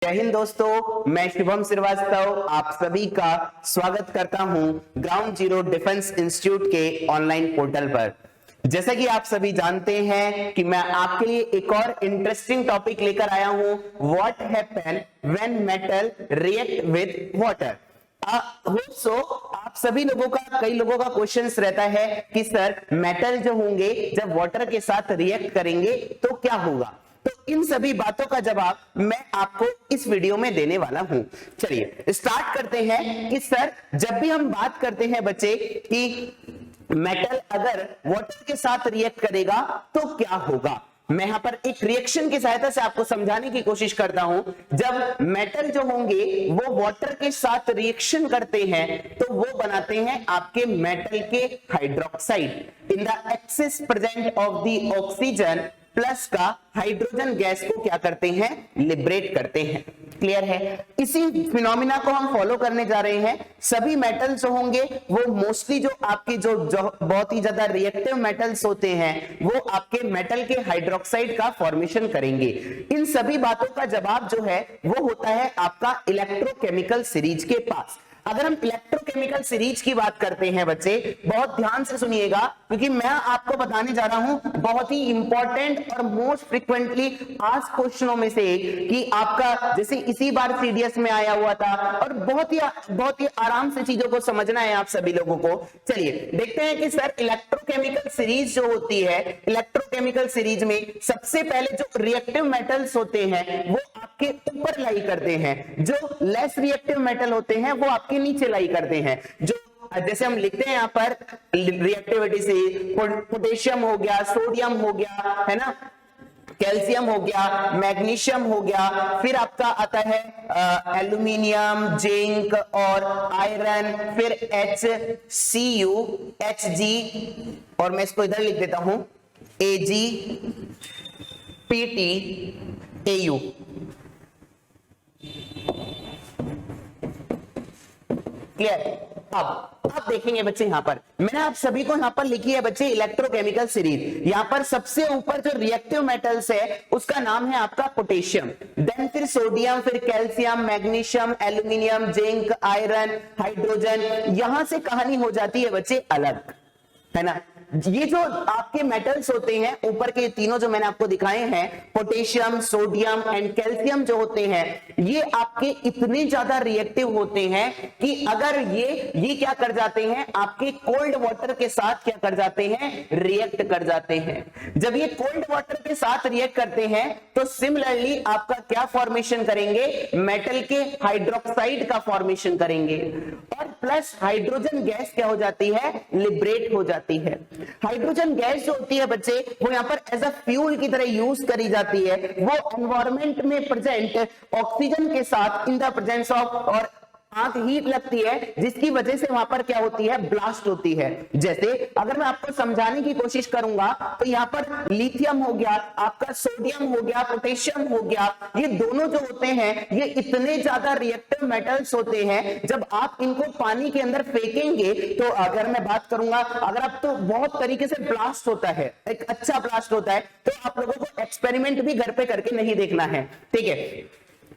जय हिंद दोस्तों, मैं शुभम श्रीवास्तव आप सभी का स्वागत करता हूं ग्राउंड जीरो डिफेंस इंस्टीट्यूट के ऑनलाइन पोर्टल पर। जैसा कि आप सभी जानते हैं कि मैं आपके लिए एक और इंटरेस्टिंग टॉपिक लेकर आया हूं, what happen when metal react with water. आप सभी लोगों का, कई लोगों का क्वेश्चंस रहता है कि सर मेटल जो होंगे जब वाटर के साथ रिएक्ट करेंगे तो क्या होगा। तो इन सभी बातों का जवाब मैं आपको इस वीडियो में देने वाला हूं। चलिए स्टार्ट करते हैं कि सर जब भी हम बात करते हैं बच्चे कि मेटल अगर वाटर के साथ रिएक्ट करेगा तो क्या होगा, मैं यहां पर एक रिएक्शन की सहायता से आपको समझाने की कोशिश करता हूं। जब मेटल जो होंगे वो वाटर के साथ रिएक्शन करते हैं तो वो बनाते हैं आपके मेटल के hydroxide. In the excess present of the oxygen plus का हाइड्रोजन गैस को क्या करते हैं, लिबरेट करते हैं। क्लियर है। इसी फिनोमिना को हम फॉलो करने जा रहे हैं। सभी मेटल्स होंगे वो मोस्टली जो आपके जो बहुत ही ज्यादा रिएक्टिव मेटल्स होते हैं वो आपके मेटल के हाइड्रोक्साइड का फॉर्मेशन करेंगे। इन सभी बातों का जवाब जो है वो होता है आपका इलेक्ट्रोकेमिकल सीरीज के पास। अगर हम इलेक्ट्रोकेमिकल सीरीज की बात करते हैं बच्चे, बहुत ध्यान से सुनिएगा क्योंकि मैं आपको बताने जा रहा हूं बहुत ही इंपॉर्टेंट और मोस्ट फ्रीक्वेंटली आस्क्ड क्वेश्चनों में से एक कि आपका जैसे इसी बार सीडीएस में आया हुआ था और बहुत ही आराम से चीजों को समझना है आप सभी लोगों को। चलिए देखते हैं कि सर इलेक्ट्रोकेमिकल सीरीज जो होती है, इलेक्ट्रोकेमिकल सीरीज में सबसे पहले जो रिएक्टिव मेटल्स होते हैं वो आपके ऊपर लाई करते हैं, जो लेस रिएक्टिव मेटल होते हैं वो आपके नीचे लाई करते हैं। जो जैसे हम लिखते हैं यहां पर रिएक्टिविटी से पोटेशियम हो गया, सोडियम हो गया, है ना, कैल्शियम हो गया, मैग्नीशियम हो गया, फिर आपका आता है एल्यूमिनियम, जिंक और आयरन, फिर HCU, Hg और मैं इसको इधर लिख देता हूं Ag, Pt, Au। क्लियर। अब देखेंगे बच्चे यहां पर मैंने आप सभी को यहां पर लिखी है बच्चे इलेक्ट्रोकेमिकल सीरीज। यहां पर सबसे ऊपर जो रिएक्टिव मेटल्स है उसका नाम है आपका पोटेशियम, देन फिर सोडियम, फिर calcium, magnesium, aluminium, zinc, iron, hydrogen. यहां से कहानी हो जाती है बच्चे अलग, है ना। ये जो आपके मेटल्स होते हैं ऊपर के तीनों जो मैंने आपको दिखाए हैं, पोटेशियम, सोडियम एंड कैल्शियम जो होते हैं, ये आपके इतने ज्यादा रिएक्टिव होते हैं कि अगर ये क्या कर जाते हैं, आपके कोल्ड वाटर के साथ क्या कर जाते हैं, रिएक्ट कर जाते हैं। जब ये कोल्ड वाटर के साथ रिएक्ट करते हैं तो सिमिलरली आपका क्या फॉर्मेशन करेंगे, मेटल के हाइड्रोक्साइड का फॉर्मेशन करेंगे और प्लस हाइड्रोजन गैस क्या हो जाती है, लिबरेट हो जाती है। हाइड्रोजन गैस जो होती है बच्चे वो यहां पर एज अ फ्यूल की तरह यूज करी जाती है। वो एनवायरमेंट में प्रेजेंट ऑक्सीजन के साथ इन द प्रेजेंस ऑफ और आंख हीट लगती है जिसकी वजह से वहां पर क्या होती है, ब्लास्ट होती है। जैसे अगर मैं आपको समझाने की कोशिश करूंगा तो यहां पर लिथियम हो गया, आपका सोडियम हो गया, पोटेशियम हो गया, ये दोनों जो होते हैं ये इतने ज्यादा रिएक्टिव मेटल्स होते हैं जब आप इनको पानी के अंदर फेंकेंगे तो अगर मैं बात करूंगा अगर आप तो बहुत तरीके से ब्लास्ट होता है, एक अच्छा ब्लास्ट होता है, तो आप लोगों को एक्सपेरिमेंट भी घर पे करके नहीं देखना है, ठीक है।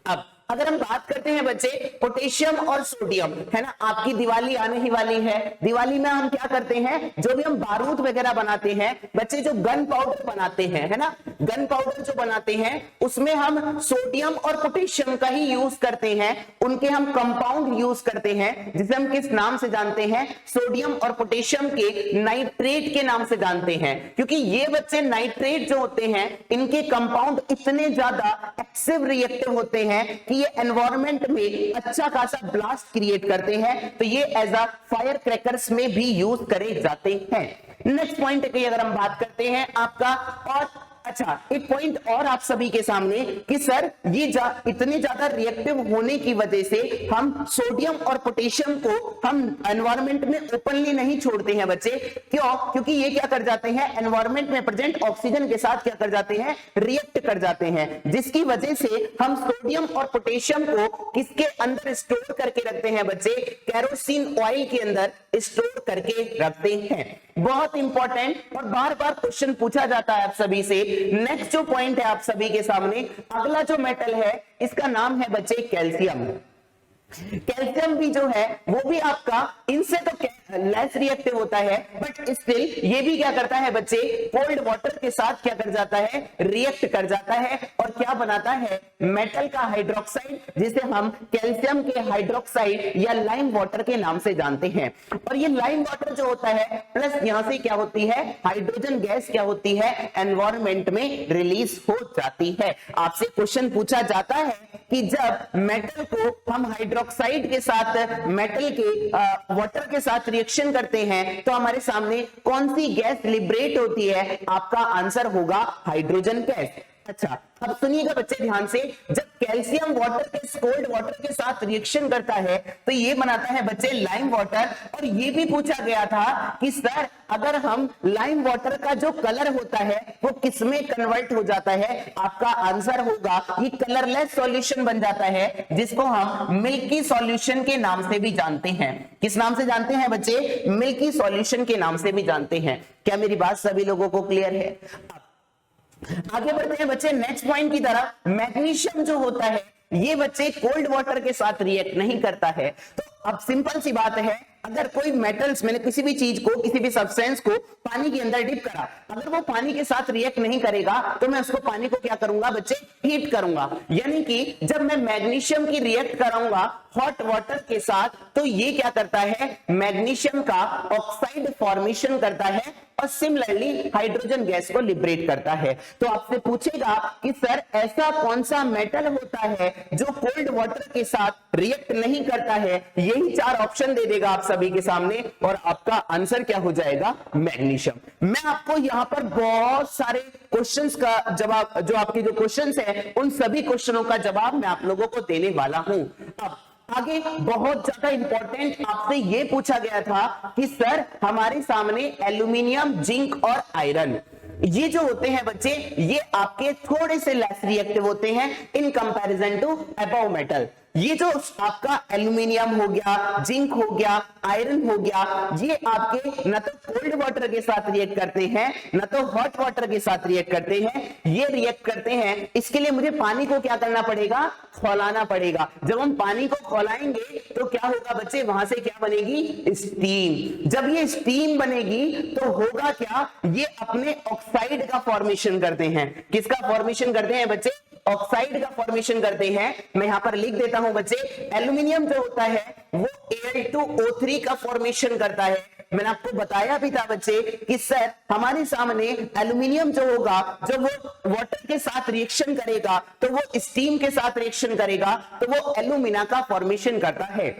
अब अगर हम बात करते हैं बच्चे पोटेशियम और सोडियम, है ना, आपकी दिवाली आने ही वाली है। दिवाली में हम क्या करते हैं, जो भी हम बारूद वगैरह बनाते हैं बच्चे, जो गन पाउडर बनाते हैं, है ना, गन पाउडर जो बनाते हैं उसमें हम सोडियम और पोटेशियम का ही यूज करते हैं। उनके हम कंपाउंड यूज करते हैं जिसे हम किस नाम से जानते हैं, सोडियम और पोटेशियम के नाइट्रेट के नाम से जानते हैं। क्योंकि ये बच्चे नाइट्रेट जो होते हैं इनके कंपाउंड इतने ज्यादा एक्सिव रिएक्टिव होते हैं कि ये एनवायरमेंट में अच्छा खासा ब्लास्ट क्रिएट करते हैं, तो ये एज अ फायर क्रैकर्स में भी यूज करे जाते हैं। नेक्स्ट पॉइंट की अगर हम बात करते हैं आपका, और अच्छा एक पॉइंट और आप सभी के सामने कि सर ये इतने ज्यादा रिएक्टिव होने की वजह से हम सोडियम और पोटेशियम को हम एनवायरमेंट में ओपनली नहीं छोड़ते हैं बच्चे। क्यों? क्योंकि ये क्या कर जाते हैं, एनवायरमेंट में प्रेजेंट ऑक्सीजन के साथ क्या कर जाते हैं, रिएक्ट कर जाते हैं, जिसकी वजह से हम सोडियम और पोटेशियम को किसके अंदर स्टोर करके रखते हैं बच्चे, केरोसिन ऑयल के अंदर स्टोर करके रखते हैं। बहुत इंपॉर्टेंट और बार बार क्वेश्चन पूछा जाता है आप सभी से नेक्स्ट जो पॉइंट है आप सभी के सामने, अगला जो मेटल है इसका नाम है बच्चे कैल्शियम। कैल्शियम भी जो है वो भी आपका इनसे तो लेस रिएक्टिव होता है, बट स्टिल ये भी क्या करता है बच्चे, कोल्ड वाटर के साथ क्या कर जाता है, रिएक्ट कर जाता है और क्या बनाता है, मेटल का हाइड्रोक्साइड, जिसे हम कैल्शियम के हाइड्रोक्साइड या लाइम वाटर के नाम से जानते हैं। और ये लाइम वाटर जो होता है प्लस यहां से क्या होती है, हाइड्रोजन गैस क्या होती है, एनवायरमेंट में रिलीज हो जाती है। आपसे क्वेश्चन पूछा जाता है कि जब मेटल को हम हाइड्रोक्साइड के साथ मेटल के वाटर के साथ रिएक्शन करते हैं तो हमारे सामने कौन सी गैस लिबरेट होती है, आपका आंसर होगा हाइड्रोजन गैस। अच्छा, अब सुनिएगा बच्चे ध्यान से, जब कैल्शियम वाटर के कोल्ड वाटर के साथ रिएक्शन करता है तो ये बनाता है बच्चे लाइम वाटर। और ये भी पूछा गया था कि सर अगर हम लाइम वाटर का जो कलर होता है वो किसमें कन्वर्ट हो जाता है, आपका आंसर होगा ये कलरलेस सॉल्यूशन बन जाता है, जिसको हम मिल्की सॉल्यूशन के नाम से भी जानते हैं। किस नाम से जानते हैं बच्चे, मिल्की सॉल्यूशन के नाम से भी जानते हैं। क्या मेरी बात सभी लोगों को क्लियर है? आगे बढ़ते हैं बच्चे नेक्स्ट पॉइंट की तरफ। मैग्नीशियम जो होता है ये बच्चे कोल्ड वाटर के साथ रिएक्ट नहीं करता है। तो अब सिंपल सी बात है, अगर कोई मेटल्स, मैंने किसी भी चीज को, किसी भी सब्सटेंस को पानी के अंदर डिप करा, अगर वो पानी के साथ रिएक्ट नहीं करेगा तो मैं उसको पानी को क्या करूंगा बच्चे, हीट करूंगा। यानी कि जब मैं मैग्नीशियम की रिएक्ट कराऊंगा हॉट वाटर के साथ तो ये क्या करता है, मैग्नीशियम का ऑक्साइड फॉर्मेशन करता है और सिमिलरली हाइड्रोजन गैस को लिबरेट करता है। तो आपसे पूछेगा कि सर ऐसा कौन सा मेटल होता है जो कोल्ड वाटर के साथ रिएक्ट नहीं करता है, यही 4 ऑप्शन दे देगा आप सभी के सामने और आपका आंसर क्या हो जाएगा, मैग्नीशियम। मैं आपको यहां पर बहुत सारे क्वेश्चंस का जवाब, जो आपके जो क्वेश्चंस हैं उन सभी क्वेश्चनों का जवाब मैं आप लोगों को देने वाला हूं। अब आगे बहुत ज्यादा इंपॉर्टेंट आपसे यह पूछा गया था कि सर हमारे सामने एल्यूमिनियम, जिंक और आयरन, ये जो होते हैं बच्चे ये आपके थोड़े से लेस रिएक्टिव होते हैं in comparison to above metal. ये जो आपका एल्यूमिनियम हो गया, जिंक हो गया, आयरन हो गया, ये आपके न तो कोल्ड वाटर के साथ रिएक्ट करते हैं न तो हॉट वाटर के साथ रिएक्ट करते हैं, ये रिएक्ट करते हैं। इसके लिए मुझे पानी को क्या करना पड़ेगा, खौलाना पड़ेगा। जब हम पानी को खौलाएंगे तो क्या होगा बच्चे, वहां से क्या बनेगी, स्टीम। जब ये स्टीम बनेगी तो होगा क्या, ये अपने ऑक्साइड का फॉर्मेशन करते हैं। किसका फॉर्मेशन करते हैं बच्चे, ऑक्साइड का फॉर्मेशन करते हैं। मैं यहां पर लिख देता हूं बच्चे, एल्यूमिनियम जो होता है वो Al2O3 का फॉर्मेशन करता है। मैंने आपको बताया भी था बच्चे कि सर हमारे सामने एल्यूमिनियम जो होगा, जब वो वाटर के साथ रिएक्शन करेगा तो वो स्टीम के साथ रिएक्शन करेगा तो वो एल्यूमिना का फॉर्मेशन करता है।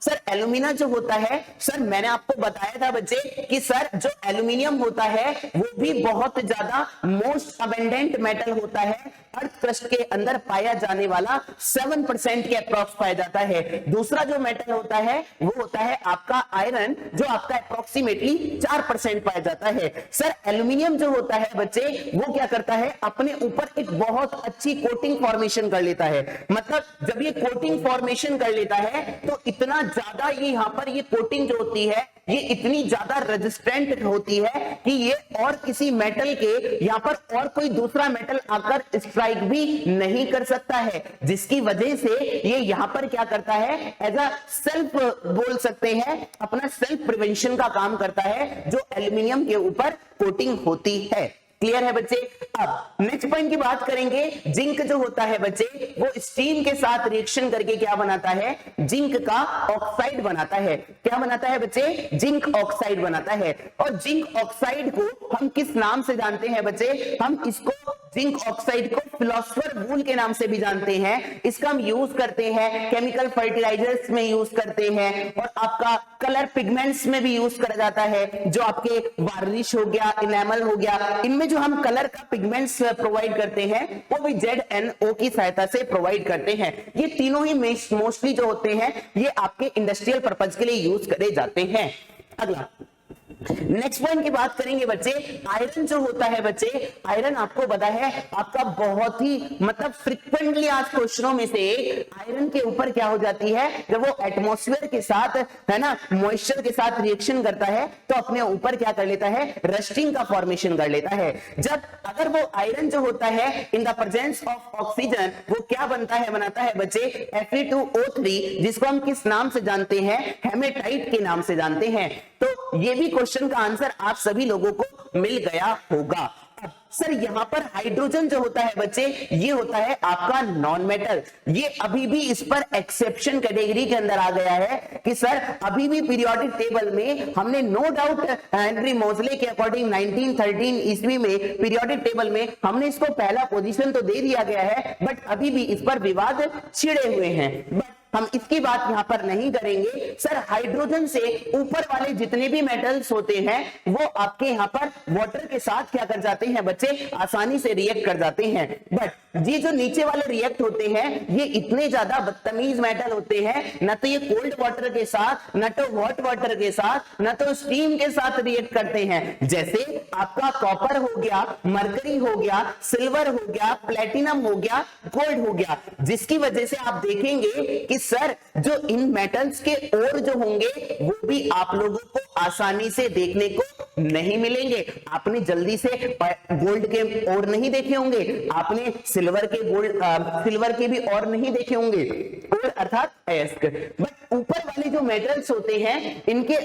सर एल्यूमिना जो होता है, सर मैंने आपको बताया था बच्चे कि सर जो एल्यूमिनियम होता है वो भी बहुत ज्यादा मोस्ट अबेंडेंट मेटल होता है। अर्थ क्रस्ट के अंदर पाया जाने वाला 7% के अप्रॉक्स पाया जाता है। दूसरा जो मेटल होता है वो होता है आपका आयरन, जो आपका अप्रोक्सीमेटली 4% पाया जाता है। सर एल्यूमिनियम जो होता है बच्चे वो क्या करता है, अपने ऊपर एक बहुत अच्छी कोटिंग फॉर्मेशन कर लेता है। मतलब जब ये कोटिंग फॉर्मेशन कर लेता है तो इतना ज्यादा ये यहां पर ये कोटिंग जो होती है ये इतनी ज्यादा रेजिस्टेंट होती है कि ये और किसी मेटल के यहां पर और कोई दूसरा मेटल आकर स्ट्राइक भी नहीं कर सकता है, जिसकी वजह से ये यहां पर क्या करता है, एज अ सेल्फ बोल सकते हैं, अपना सेल्फ प्रिवेंशन का काम करता है जो एल्यूमिनियम के ऊपर कोटिंग होती है। क्लियर है बच्चे? अब नेक्स्ट पॉइंट की बात करेंगे। जिंक जो होता है बच्चे वो स्टीम के साथ रिएक्शन करके क्या बनाता है, जिंक का ऑक्साइड बनाता है। क्या बनाता है बच्चे, जिंक ऑक्साइड बनाता है। और जिंक ऑक्साइड को हम किस नाम से जानते हैं बच्चे, हम इसको जिंक ऑक्साइड को फिलोसफर वूल के नाम से भी जानते हैं। इसका हम यूज करते हैं केमिकल फर्टिलाइजर्स में यूज करते हैं और आपका कलर पिगमेंट्स में भी यूज करा जाता है। जो आपके वार्निश हो गया, इनेमल हो गया, इनमें जो हम कलर का पिगमेंट्स प्रोवाइड करते हैं वो भी ZNO की सहायता से प्रोवाइड करते हैं। ये तीनों ही मोस्टली जो होते हैं ये आपके इंडस्ट्रियल पर्पज के लिए यूज करे जाते हैं। अगला नेक्स्ट पॉइंट की बात करेंगे बच्चे, आयरन जो होता है बच्चे, आयरन आपको पता है आपका बहुत ही मतलब फ्रिक्वेंटली आज क्वेश्चनों में से आयरन के ऊपर क्या हो जाती है, जब वो एटमॉस्फेयर के साथ है ना मॉइस्चर के साथ रिएक्शन करता है तो अपने ऊपर क्या कर लेता है, रस्टिंग का फॉर्मेशन कर लेता है। जब अगर वो आयरन जो होता है in the presence of oxygen वो क्या बनता है, बनाता है बच्चे Fe2O3, जिसको हम किस नाम से जानते हैं, हेमेटाइट के नाम से जानते हैं। तो ये भी क्वेश्चन का आंसर आप सभी लोगों को मिल गया होगा। अब सर यहाँ पर हाइड्रोजन जो होता है बच्चे, ये होता है आपका नॉन मेटल। ये अभी भी इस पर एक्सेप्शन कैटेगरी के अंदर आ गया है कि सर अभी भी पीरियोडिक टेबल में हमने नो डाउट हेनरी मोजले के अकॉर्डिंग 1913 ईस्वी में पीरियोडिक टेबल में हमने इसको पहला पोजीशन तो दे दिया गया है, बट अभी भी इस पर विवाद छिड़े हुए हैं। हम इसकी बात यहां पर नहीं करेंगे। सर हाइड्रोजन से ऊपर वाले जितने भी मेटल्स होते हैं वो आपके यहां पर वाटर के साथ क्या कर जाते हैं बच्चे, आसानी से रिएक्ट कर जाते हैं। बट ये जो नीचे वाले रिएक्ट होते हैं ये इतने ज्यादा बदतमीज मेटल होते हैं, न तो ये कोल्ड वाटर के साथ, न तो हॉट वाटर के साथ, न तो स्टीम के साथ रिएक्ट करते हैं। जैसे आपका कॉपर हो गया, मरकरी हो गया, सिल्वर हो गया, प्लेटिनम हो गया, गोल्ड हो गया, जिसकी वजह से आप देखेंगे कि सर जो इन मेटल्स के ओर जो होंगे वो भी आप लोगों को आसानी से देखने को नहीं मिलेंगे। आपने जल्दी से गोल्ड के और नहीं देखे होंगे, आपने सिल्वर के भी और नहीं देखे होंगे, और अर्थात अयस्क। बट ऊपर वाले जो मेटल्स होते हैं इनके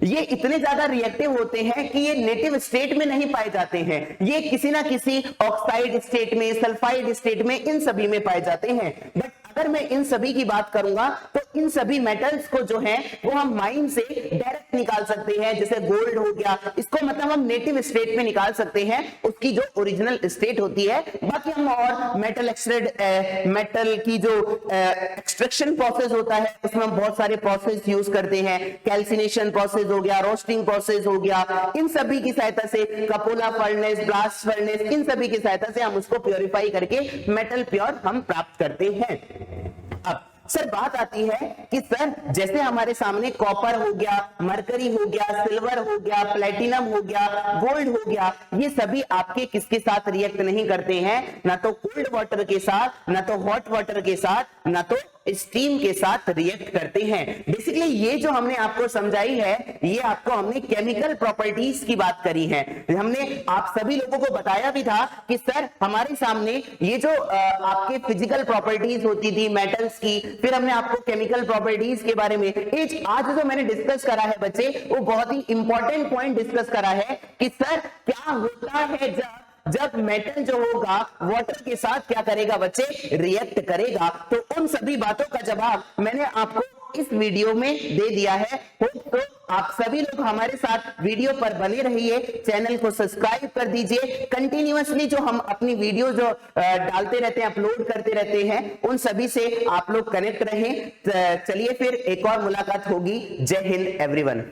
ये इतने ज्यादा रिएक्टिव होते हैं कि ये नेटिव स्टेट में नहीं पाए जाते हैं, ये किसी ना किसी ऑक्साइड स्टेट में, सल्फाइड स्टेट में, इन सभी में पाए जाते हैं। बट अगर मैं इन सभी की बात करूंगा तो इन सभी मेटल्स को जो है वो हम माइन से डायरेक्ट निकाल सकते हैं। जैसे गोल्ड हो गया, इसको मतलब हम नेटिव स्टेट में निकाल सकते हैं, उसकी जो ओरिजिनल स्टेट होती है। बाकी हम और मेटल की जो एक्सट्रैक्शन प्रोसेस होता है उसमें हम बहुत सारे प्रोसेस यूज करते हैं। कैल्सिनेशन प्रोसेस हो गया, रोस्टिंग प्रोसेस हो गया, इन सभी की सहायता से, कपोला फर्नेस, ब्लास्ट फर्नेस, इन सभी की सहायता से हम उसको प्योरीफाई करके मेटल प्योर हम प्राप्त करते हैं। अब सर बात आती है कि सर जैसे हमारे सामने कॉपर हो गया, मरकरी हो गया, सिल्वर हो गया, प्लेटिनम हो गया, गोल्ड हो गया, ये सभी आपके किसके साथ रिएक्ट नहीं करते हैं, ना तो कोल्ड वाटर के साथ, ना तो हॉट वाटर के साथ, ना तो स्टीम के साथ रिएक्ट करते हैं। बेसिकली ये जो हमने आपको समझाई है ये आपको हमने केमिकल प्रॉपर्टीज की बात करी है। हमने आप सभी लोगों को बताया भी था कि सर हमारे सामने ये जो आपके फिजिकल प्रॉपर्टीज होती थी मेटल्स की, फिर हमने आपको केमिकल प्रॉपर्टीज के बारे में आज जो मैंने डिस्कस करा है बच्चे, वो बहुत ही इंपॉर्टेंट पॉइंट डिस्कस करा है कि सर क्या होता है जब मेटल जो होगा वाटर के साथ क्या करेगा बच्चे, रिएक्ट करेगा। तो उन सभी बातों का जवाब मैंने आपको इस वीडियो में दे दिया है। तो आप सभी लोग हमारे साथ वीडियो पर बने रहिए, चैनल को सब्सक्राइब कर दीजिए। कंटिन्यूअसली जो हम अपनी वीडियो जो डालते रहते हैं, अपलोड करते रहते हैं, उन सभी से आप लोग कनेक्ट रहें। चलिए फिर एक और मुलाकात होगी। जय हिंद एवरीवन।